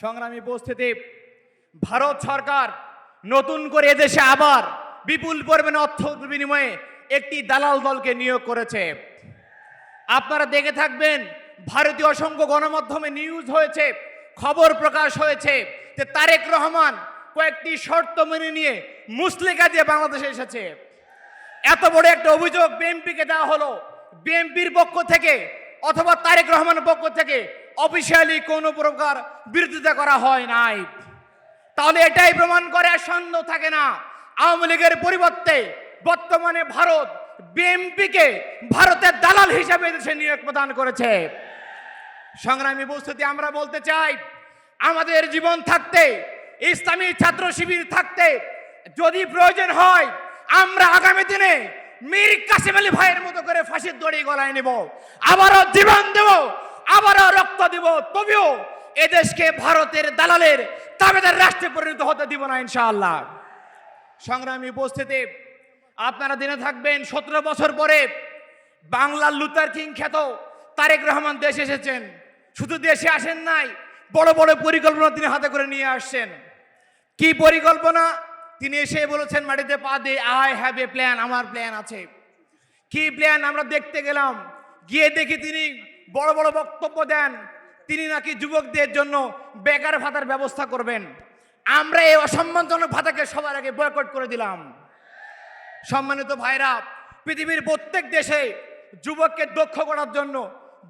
সংগ্রামী উপস্থিতি, ভারত সরকার নতুন করে এদেশে আবার বিপুল পরিমাণে অর্থ বিনিময়ে একটি দালাল দলকে নিয়োগ করেছে। আপনারা দেখে থাকবেন, ভারতীয় অসংখ্য গণমাধ্যমে নিউজ হয়েছে, খবর প্রকাশ হয়েছে যে তারেক রহমান কয়েকটি শর্ত মেনে নিয়ে মুসলিকা দিয়ে বাংলাদেশে এসেছে। এত বড় একটা অভিযোগ বিএনপিকে দেওয়া হলো। বিএনপির পক্ষ থেকে অথবা তারেক রহমানের পক্ষ থেকে অফিসিয়ালি কোনো প্রকার বিরোধিতা করা হয় নাই। তাহলে এটাই প্রমাণ করে আর সন্দেহ থাকে না, আওয়ামী লীগের পরিবর্তে বর্তমানে ভারত বিএনপিকে ভারতের দালাল হিসাবে দেশে নিয়োগ প্রদান করেছে। সংগ্রামী উপস্থিতি, আমরা বলতে চাই, আমাদের জীবন থাকতে, ইসলামী ছাত্র শিবির থাকতে যদি প্রয়োজন হয় আমরা আগামী দিনে মীর কাসেম আলী ভাইয়ের মতো করে ফাঁসির দড়ি গলায় নেব, আবারও জীবন দেব, আবারও রক্ত দেব, তবেও এদেশকে ভারতের দালালের তাবেদার রাষ্ট্রে পরিণত হতে দিব না ইনশাআল্লাহ। সংগ্রামী উপস্থিতি, আপনারা দিনে থাকবেন 17 বছর পরে বাংলার লুথার কিং খ্যাত তারেক রহমান দেশে এসেছেন। শুধু দেশে আসেন নাই, বড় বড় পরিকল্পনা তিনি হাতে করে নিয়ে আসছেন। কি পরিকল্পনা? তিনি এসে বলেছেন মাটিতে পা দিয়ে, আই হ্যাভ এ প্ল্যান, আমার প্ল্যান আছে। কি প্ল্যান? আমরা দেখতে গেলাম, গিয়ে দেখি তিনি বড় বড় বক্তব্য দেন, তিনি নাকি যুবকদের জন্য বেকার ভাতার ব্যবস্থা করবেন। আমরা এই অসম্মানজনক ভাতাকে সবার আগে বয়কট করে দিলাম। সম্মানিত ভাইরা, পৃথিবীর প্রত্যেক দেশে যুবককে দক্ষ করার জন্য,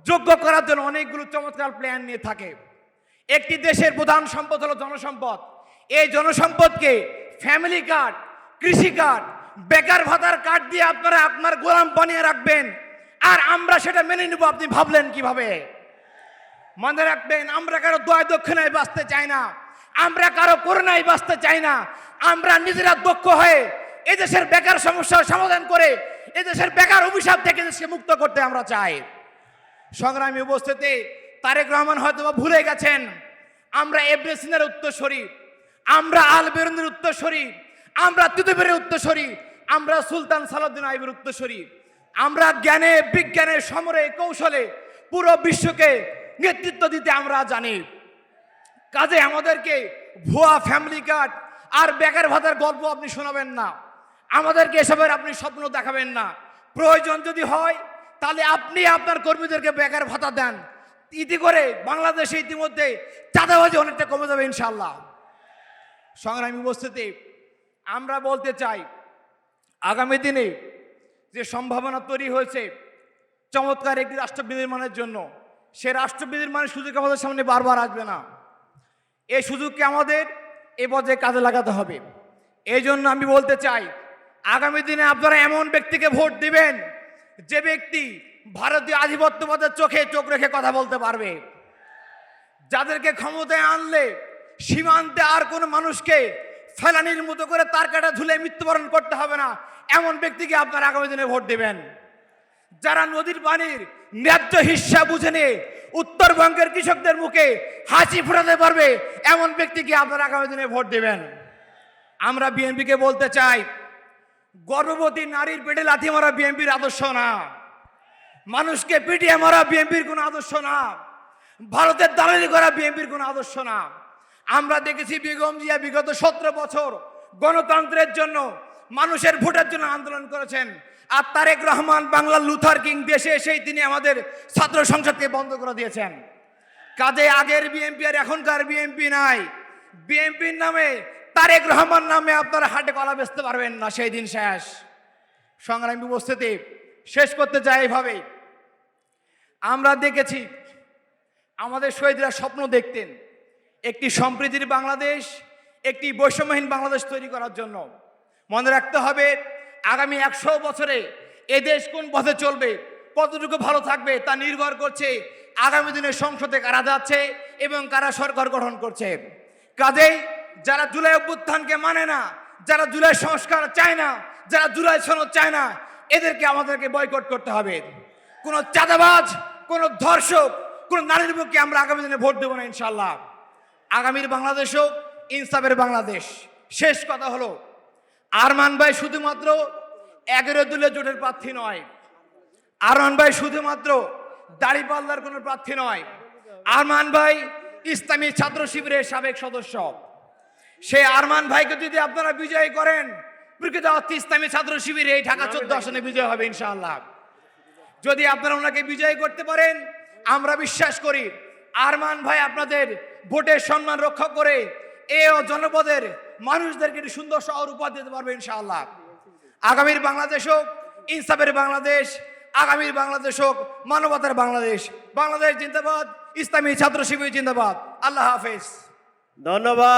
যোগ্য করার জন্য অনেকগুলো চমৎকার প্ল্যান নিয়ে থাকে। একটি দেশের প্রধান সম্পদ হলো জনসম্পদ। এই জনসম্পদকে ফ্যামিলি কার্ড, কৃষি কার্ড, বেকার ভাতার কার্ড দিয়ে আপনারা আপনার গোলাম বানিয়ে রাখবেন, আর আমরা সেটা মেনে নেব। আপনি ভাবলেন কিভাবে? মনে রাখবেন, আমরা কারো দয়া দক্ষিণায় বাঁচতে চাই না, আমরা কারো করুণায় বাঁচতে চাই না। আমরা নিজেরা দক্ষ হয়ে এদেশের বেকার সমস্যার সমাধান করে এদেশের বেকার অভিশাপ থেকে দেশকে মুক্ত করতে আমরা চাই। সংগ্রামী উপস্থিতি, তারেক রহমান হয়তো ভুলে গেছেন, আমরা এভরেস্টের উত্তরসূরি, আমরা আল বেরুনের উত্তরসূরি, আমরা তিতুমিরের উত্তরসূরি, আমরা সুলতান সালাউদ্দিন আইবের উত্তরসূরি। আমরা জ্ঞানে, বিজ্ঞানে, সমরে, কৌশলে পুরো বিশ্বকে নেতৃত্ব দিতে আমরা জানি। কাজে আমাদেরকে ভুয়া ফ্যামিলি কার্ড আর বেকার ভাতার গল্প আপনি শোনাবেন না, আমাদেরকে এসবের আপনি স্বপ্ন দেখাবেন না। প্রয়োজন যদি হয় তাহলে আপনি আপনার কর্মীদেরকে বেকার ভাতা দেন, ইতি করে বাংলাদেশে ইতিমধ্যে চাঁদাবাজি অনেকটা কমে যাবে ইনশাআল্লাহ। সংগ্রামী উপস্থিতি, আমরা বলতে চাই, আগামী দিনে যে সম্ভাবনা তৈরি হয়েছে চমৎকার একটি রাষ্ট্র বিনির্মাণের জন্য, সে রাষ্ট্র বিনির্মাণের সুযোগ আমাদের সামনে বারবার আসবে না। এই সুযোগকে আমাদের এ পর্যায়ে কাজে লাগাতে হবে। এই জন্য আমি বলতে চাই, আগামী দিনে আপনারা এমন ব্যক্তিকে ভোট দিবেন যে ব্যক্তি ভারতীয় আধিপত্যবাদের চোখে চোখ রেখে কথা বলতে পারবে, যাদেরকে ক্ষমতায় আনলে সীমান্তে আর কোনো মানুষকে ফেলানির মতো করে তার কাটা ঝুলে মৃত্যুবরণ করতে হবে না, এমন ব্যক্তিকে আপনারা আগামী দিনে ভোট দিবেন। যারা নদীর পানির ন্যায্য হিস্সা বুঝে নিয়ে উত্তরবঙ্গের কৃষকদের মুখে হাসি ফোটাতে পারবে, এমন ব্যক্তিকে আপনারা আগামী দিনে ভোট দেবেন। আমরা বিএনপিকে বলতে চাই, গর্ভবতী নারীর পেটে লাথি মারা বিএনপির আদর্শ না, মানুষকে পিটিয়ে মারা বিএনপির কোনো আদর্শ না, ভারতের দালালি করা বিএনপির কোনো আদর্শ না। আমরা দেখেছি বেগম জিয়া বিগত 17 বছর গণতন্ত্রের জন্য, মানুষের ভোটের জন্য আন্দোলন করেছেন, আর তারেক রহমান বাংলার লুথার কিং দেশে এসেই তিনি আমাদের ছাত্র সংসদকে বন্ধ করে দিয়েছেন। কাজে আগের বিএনপি আর এখনকার বিএনপি নাই। বিএনপির নামে, তারেক রহমান নামে আপনারা হাটে কলা বেচতে পারবেন না, সেই দিন শেষ। সংগ্রামী উপস্থিতি, শেষ করতে চাই এইভাবে, আমরা দেখেছি আমাদের শহীদরা স্বপ্ন দেখতেন একটি সম্প্রীতির বাংলাদেশ, একটি বৈষম্যহীন বাংলাদেশ তৈরি করার জন্য। মনে রাখতে হবে, আগামী 100 বছরে এদেশ কোন পথে চলবে, কতটুকু ভালো থাকবে, তা নির্ভর করছে আগামী দিনে সংসদে কারা যাচ্ছে এবং কারা সরকার গঠন করছে। কাজেই যারা জুলাই অভ্যুত্থানকে মানে না, যারা জুলাই সংস্কার চায় না, যারা জুলাই সনদ চায় না, এদেরকে আমাদেরকে বয়কট করতে হবে। কোনো চাঁদাবাজ, কোনো ধর্ষক, কোনো নারীর পক্ষে আমরা আগামী দিনে ভোট দেবো না ইনশাল্লাহ। আগামীর বাংলাদেশ হোক ইনসাফের বাংলাদেশ। শেষ কথা হলো, আরমান ভাই শুধুমাত্র 11 দলীয় জোটের প্রার্থী নয়, আরমান ভাই শুধুমাত্র দাড়িপাল্লার কোনো প্রার্থী নয়, আরমান ভাই ইসলামী ছাত্র শিবিরের সাবেক সদস্য। সে আরমান ভাইকে যদি আপনারা বিজয়ী করেন, প্রকৃত অর্থে ইসলামী ছাত্র শিবির এই ঢাকা 14 আসনে বিজয় হবে ইনশাআল্লাহ। যদি আপনারা ওনাকে বিজয়ী করতে পারেন, আমরা বিশ্বাস করি আরমান ভাই আপনাদের ভোটের সম্মান রক্ষা করে এ জনপদের মানুষদেরকে একটি সুন্দর শহর উপহার দিতে পারবে ইনশাআল্লাহ। আগামীর বাংলাদেশ হোক ইনসাফের বাংলাদেশ, আগামীর বাংলাদেশ হোক মানবতার বাংলাদেশ। বাংলাদেশ জিন্দাবাদ, ইসলামী ছাত্র শিবির জিন্দাবাদ। আল্লাহ হাফেজ। ধন্যবাদ।